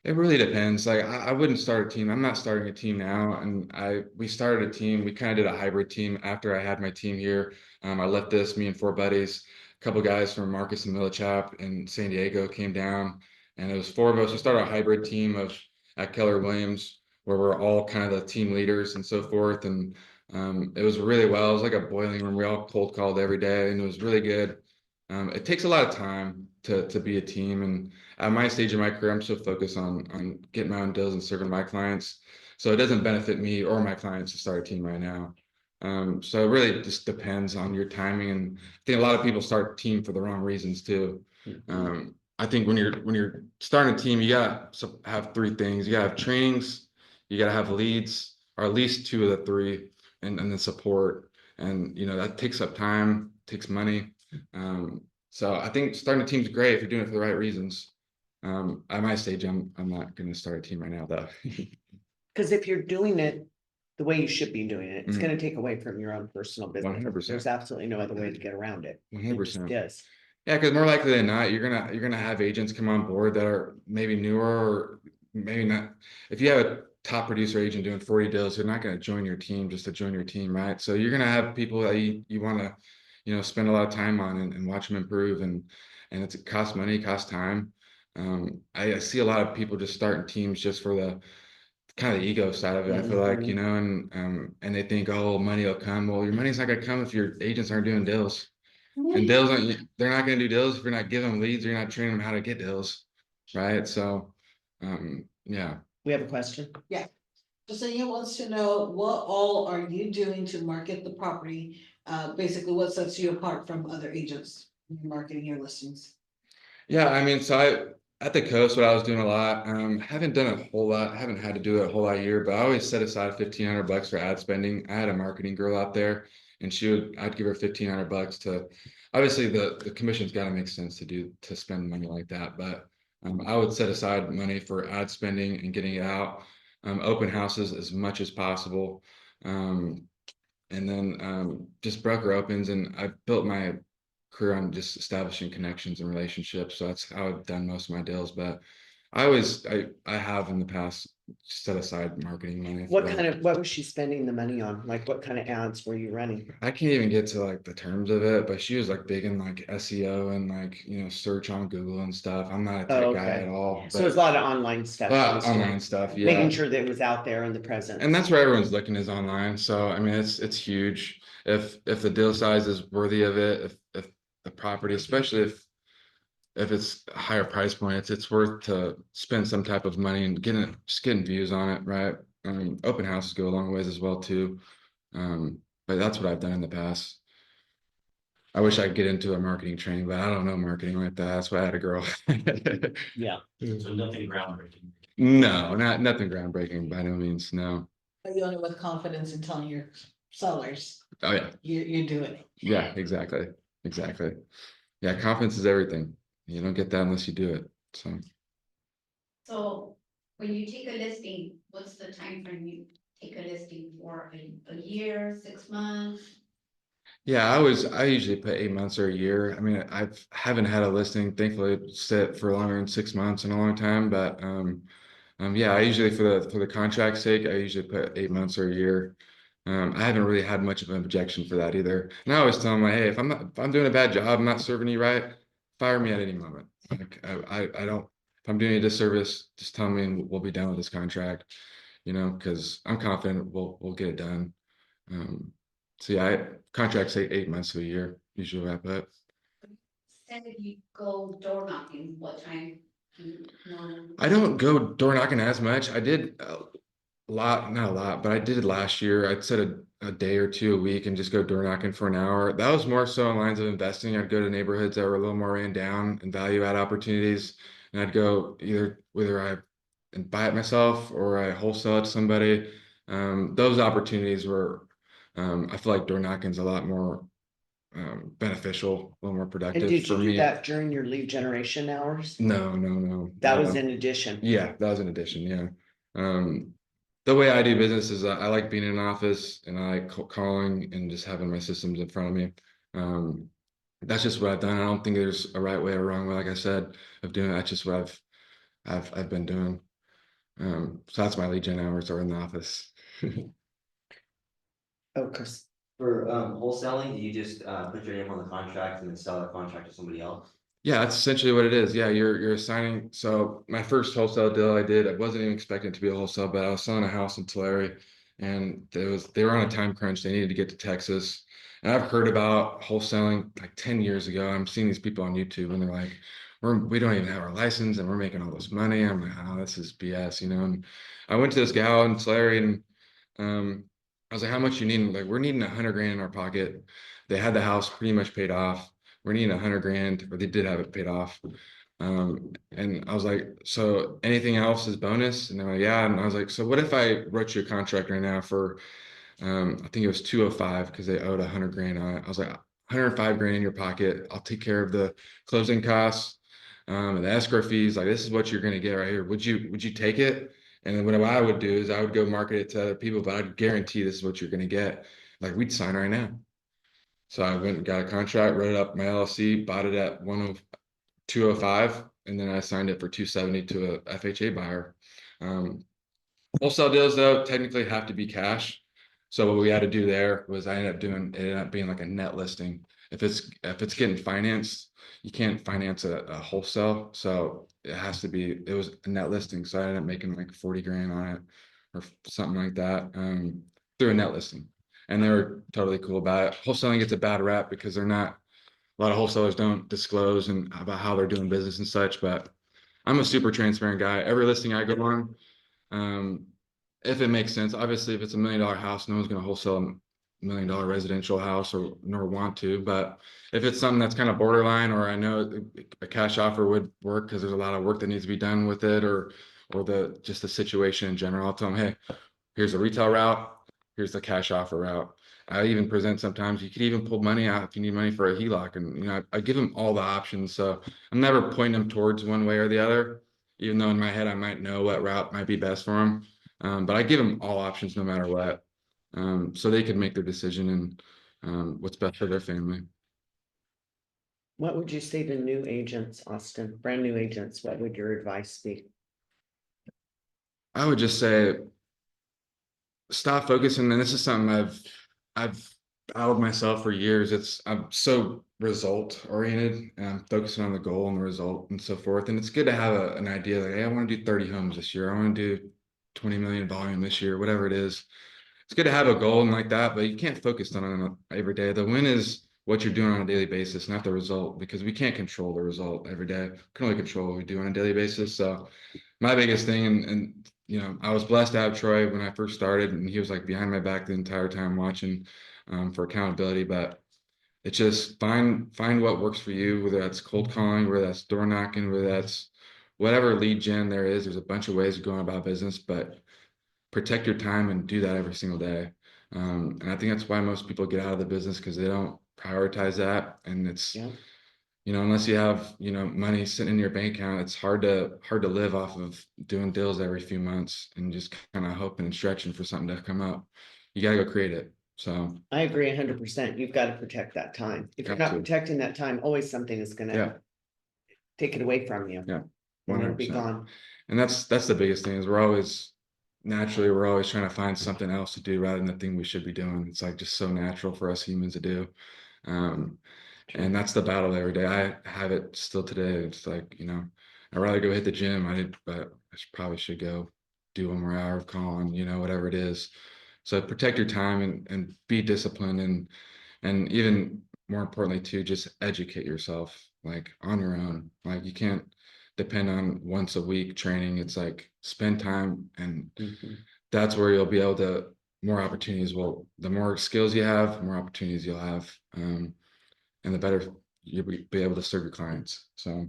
It really depends. Like I wouldn't start a team. I'm not starting a team now. And we started a team. We kind of did a hybrid team after I had my team here. I left this, me and 4 buddies, a couple guys from Marcus and Millichap in San Diego came down, and it was 4 of us. We started a hybrid team at Keller Williams, where we're all kind of the team leaders and so forth. And it was really well. It was like a boiling room. We all cold called every day, and it was really good. It takes a lot of time to be a team, and at my stage in my career, I'm so focused on getting my own deals and serving my clients. So it doesn't benefit me or my clients to start a team right now. So it really just depends on your timing, and I think a lot of people start a team for the wrong reasons too. I think when you're starting a team, you gotta have 3 things. You gotta have trainings, you gotta have leads, or at least 2 of the 3, and then support. And that takes up time, takes money. So I think starting a team is great if you're doing it for the right reasons. At my stage, I'm not going to start a team right now though. Because if you're doing it the way you should be doing it, it's Mhm. gonna take away from your own personal business. 100%. There's absolutely no other way to get around it. It just 100%. is. Yeah, because more likely than not, you're gonna have agents come on board that are maybe newer or maybe not. If you have a top producer agent doing 40 deals, they're not going to join your team just to join your team, right? So you're gonna have people that you want to, spend a lot of time on and watch them improve, and it costs money, costs time. I see a lot of people just starting teams just for the kind of the ego side of it. I feel like, and they think, oh, money will come. Well, your money's not gonna come if your agents aren't doing deals. And deals they're not gonna do deals if you're not giving them leads or you're not training them how to get deals. Right. So yeah. We have a question. Jasenia wants to know, what all are you doing to market the property? Basically, what sets you apart from other agents in marketing your listings? Yeah, I mean, so at the coast, what I was doing a lot, haven't done a whole lot, haven't had to do it a whole lot here, but I always set aside $1,500 for ad spending. I had a marketing girl out there, and I'd give her $1,500 to, obviously the commission's got to make sense to spend money like that, but I would set aside money for ad spending and getting it out, open houses as much as possible, and then just broker opens, and I've built my career on just establishing connections and relationships. So that's how I've done most of my deals. But I have in the past set aside marketing money. for What that. kind of, what was she spending the money on? Like, what kind of ads were you running? I can't even get to like the terms of it, but she was like big in like SEO and like, search on Google and stuff. I'm not a tech Oh, guy okay. at all, So it's a but lot of online stuff. a lot she of was doing, online stuff, yeah. Making sure that it was out there in the present. And that's where everyone's looking is online. So I mean, it's huge. If the deal size is worthy of it, if the property, especially if it's a higher price point, it's worth to spend some type of money and getting views on it, right? Open houses go a long ways as well too. But that's what I've done in the past. I wish I could get into a marketing training, but I don't know marketing like that. That's why I had a girl. Yeah. So nothing groundbreaking. No, nothing groundbreaking by no means. No. Are you doing it with confidence in telling your sellers Oh yeah. you're doing it? Yeah, exactly. Exactly. Yeah, confidence is everything. You don't get that unless you do it. So So when you take a listing, what's the time frame you take a listing for? A year, 6 months? yeah, I usually put 8 months or a year. I mean, haven't had a listing, thankfully, sit for longer than 6 months in a long time. But yeah, I usually for the contract's sake, I usually put 8 months or a year. I haven't really had much of an objection for that either. And I always tell them like, hey, if I'm doing a bad job, I'm not serving you right, fire me at any moment. Like I don't, if I'm doing you a disservice, just tell me and we'll be done with this contract, because I'm confident we'll get it done. Um, so yeah, contracts say 8 months to a year, usually wrap up. Said if you go door knocking, what time? Do you know? I don't go door knocking as much. I did a lot, not a lot, but I did it last year. I'd set a day or two a week and just go door knocking for an hour. That was more so in lines of investing. I'd go to neighborhoods that were a little more ran down and value add opportunities. And I'd go whether I and buy it myself or I wholesale it to somebody. Those opportunities were, I feel like door knocking is a lot more beneficial, a little more And productive did for you do me. that during your lead generation hours? No, no, no. That was in addition. Yeah, that was an addition. Yeah. The way I do business is I like being in an office and I like calling and just having my systems in front of me. Um, that's just what I've done. I don't think there's a right way or wrong way, like I said, of doing it. That's just what I've been doing. So that's my lead gen hours are in the office. Oh, Chris. For wholesaling, do you just put your name on the contract and then sell that contract to somebody else? Yeah, that's essentially what it is. Yeah, you're assigning. So my first wholesale deal I did, I wasn't even expecting it to be a wholesale, but I was selling a house in Tulare, and they were on a time crunch. They needed to get to Texas, and I've heard about wholesaling like 10 years ago. I'm seeing these people on YouTube, and they're like, we don't even have our license, and we're making all this money. I'm like, oh, this is BS, And I went to this gal in Tulare, and um, I was like, how much you need? Like, we're needing 100 grand in our pocket. They had the house pretty much paid off. We're needing 100 grand, or they did have it paid off. And I was like, so anything else is bonus? And they're like, yeah. And I was like, so what if I wrote you a contract right now for, I think it was 205 because they owed 100 grand on it. I was like, 105 grand in your pocket. I'll take care of the closing costs, and the escrow fees. Like, this is what you're going to get right here. Would you take it? And then what I would do is I would go market it to other people, but I'd guarantee this is what you're going to get. Like, we'd sign right now. So I went and got a contract, wrote it up my LLC, bought it at 205, and then I signed it for 270 to a FHA buyer. Wholesale deals though technically have to be cash. So what we had to do there was it ended up being like a net listing. If it's getting financed, you can't finance a wholesale. So it was a net listing. So I ended up making like 40 grand on it or something like that, through a net listing. And they were totally cool about it. Wholesaling gets a bad rap because a lot of wholesalers don't disclose and about how they're doing business and such, but I'm a super transparent guy. Every listing I go on, um, if it makes sense, obviously, if it's $1 million house, no one's going to wholesale $1 million residential house or nor want to. But if it's something that's kind of borderline, or I know a cash offer would work because there's a lot of work that needs to be done with it, or just the situation in general, I'll tell them, hey, here's the retail route, here's the cash offer route. I even present sometimes you could even pull money out if you need money for a HELOC, and I give them all the options. So I'm never pointing them towards one way or the other, even though in my head I might know what route might be best for them. But I give them all options no matter what, so they can make their decision and what's best for their family. What would you say to new agents, Austin, brand new agents? What would your advice be? I would just say stop focusing, and this is something I've battled myself for years. I'm so result oriented and I'm focusing on the goal and the result and so forth. And it's good to have an idea like, hey, I want to do 30 homes this year. I want to do 20 million volume this year, whatever it is. It's good to have a goal and like that, but you can't focus on it every day. The win is what you're doing on a daily basis, not the result, because we can't control the result every day. We can only control what we do on a daily basis. So my biggest thing, and you know, I was blessed to have Troy when I first started, and he was like behind my back the entire time watching for accountability. But it's just find what works for you, whether that's cold calling, whether that's door knocking, whether that's whatever lead gen there is. There's a bunch of ways of going about business, but protect your time and do that every single day. And I think that's why most people get out of the business, because they don't prioritize that. And it's, Yeah. you know, unless you have, you know, money sitting in your bank account, it's hard to live off of doing deals every few months and just kind of hoping and stretching for something to come up. You gotta go create it. So I agree 100%. You've got to protect that time. If you're Got not to. protecting that time, always something is yeah, gonna take it away from you. Yeah, And it'll be 100%. gone. And that's the biggest thing is we're always trying to find something else to do rather than the thing we should be doing. It's like just so natural for us humans to do. And that's the battle every day. I have it still today. It's like, you know, I'd rather go hit the gym. But probably should go do one more hour of calling, you know, whatever it is. So protect your time and be disciplined and even more importantly too, just educate yourself like on your own. Like you can't depend on once a week training. It's like spend time, and Mhm. that's where you'll be able to more opportunities. Well, the more skills you have, more opportunities you'll have. And the better you'll be able to serve your clients. So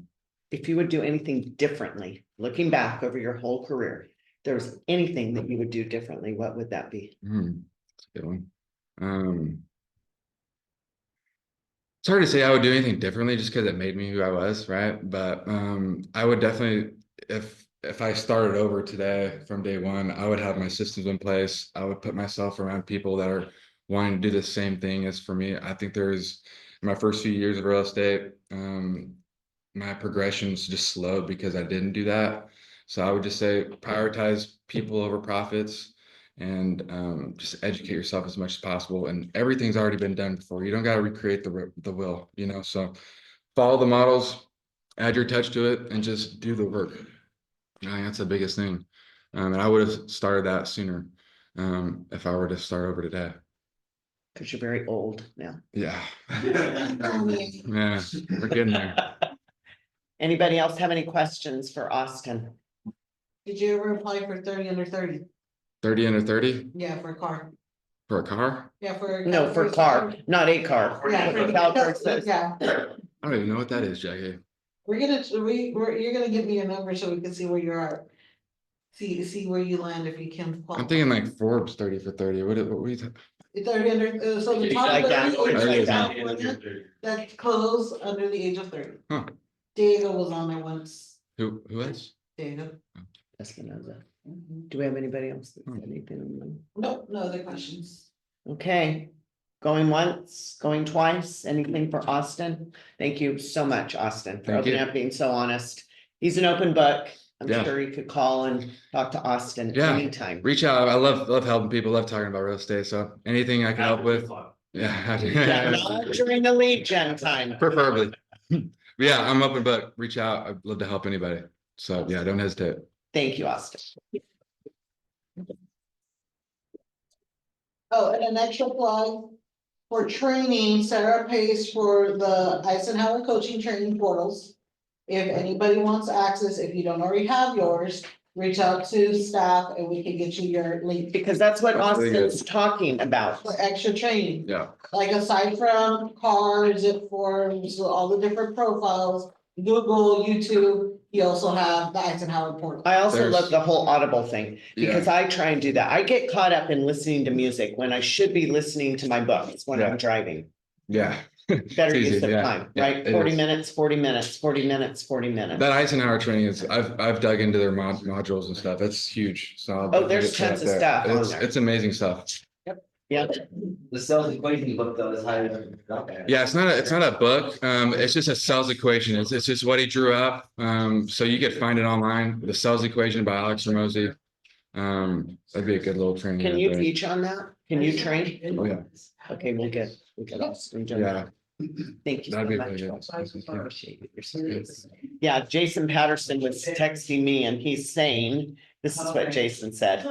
If you would do anything differently, looking back over your whole career, if there was anything that you would do differently, what would that be? that's a good one. It's hard to say I would do anything differently just because it made me who I was, right? But I would definitely, if I started over today from day one, I would have my systems in place. I would put myself around people that are wanting to do the same thing as for me. I think there's in my first few years of real estate, my progressions just slowed because I didn't do that. So I would just say prioritize people over profits and just educate yourself as much as possible. And everything's already been done before. You don't got to recreate the wheel, you know. So follow the models, add your touch to it, and just do the work. I think that's the biggest thing. And I would have started that sooner if I were to start over today. Because you're very old now. Yeah. Yeah, we're getting there. Anybody else have any questions for Austin? Did you ever apply for 30 under 30? 30 under 30 Yeah, for a car. for a car? Yeah, for. No, for car, not a car. Yeah, For for CalPERS says- yeah, I don't even know what that is, Jackie. you're gonna give me a number so we can see where you're at. See where you land if you can. I'm thinking like Forbes 30 for 30. What were you? It's 30 under, so the top Like that. 30 is Like in that. California that close under the age of 30. Huh. Diego was on there once. Who is? Diego. Espinoza. Do we have anybody else that said anything? No other questions. Okay, going once, going twice, anything for Austin? Thank you so much, Austin, for Thank you. opening up, being so honest. He's an open book. I'm Yeah. sure you could call and talk to Austin Yeah. anytime. Reach out. I love helping people, love talking about real estate. So anything I can help with. Yeah, Yeah. not during the lead gen time. Preferably. Yeah, I'm open, but reach out. I'd love to help anybody. So yeah, don't hesitate. Thank you, Austin. Oh, and an extra plug for training, Sarah pays for the Eisenhower coaching training portals. If anybody wants access, if you don't already have yours, reach out to staff and we can get you your link Because that's what That's really good. Austin's talking about. for extra training. Yeah. Like aside from cars, zip forms, all the different profiles, Google, YouTube, you also have the Eisenhower portal. I also There's- love the whole Audible thing because I try and do that. I get caught up in listening to music when I should be listening to my books when I'm Yeah. driving. Yeah. Better It's use easy, of yeah. time, Yeah, right? it 40 is. minutes, 40 minutes, 40 minutes, 40 minutes. That Eisenhower training is, I've dug into their modules and stuff. It's huge. So I'll Oh, there's get to that tons of there. stuff on It's, there. it's amazing stuff. Yeah, The sales equation book though is higher than. Yeah, it's not a book. It's just a sales equation. It's just what he drew up. So you could find it online. The Sales Equation by Alex Ramosi. That'd be a good little training. Can right you there. teach on that? Can you train? Oh, yeah. Okay, we'll get Austin. done. Yeah, Thank you so that'd be much. really good. Appreciate it. You're so nice. Yeah, Jason Patterson was texting me and he's saying, this is what Jason said.